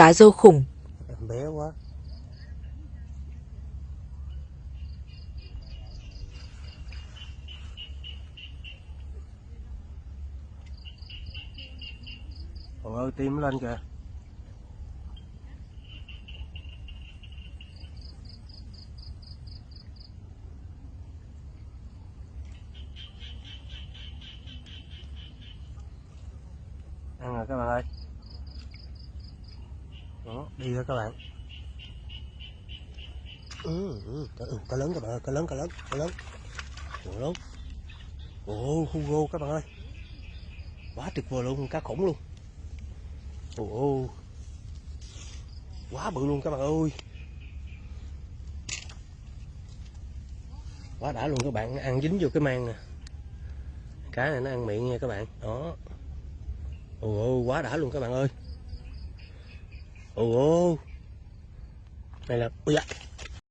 Cá rô khủng. Em bé quá. Trời ơi, tim nó lên kìa. Ăn rồi các bạn ơi. Đó, đi thôi các bạn. Cá lớn các bạn ơi, cá lớn. Ủa lớn. Ồ, Hugo các bạn ơi. Quá tuyệt vời luôn, cá khủng luôn. Ồ, quá bự luôn các bạn ơi. Quá đã luôn các bạn, nó ăn dính vô cái mang nè. Cá này nó ăn miệng nha các bạn. Đó. Ồ, quá đã luôn các bạn ơi. Ồ, này là ui da.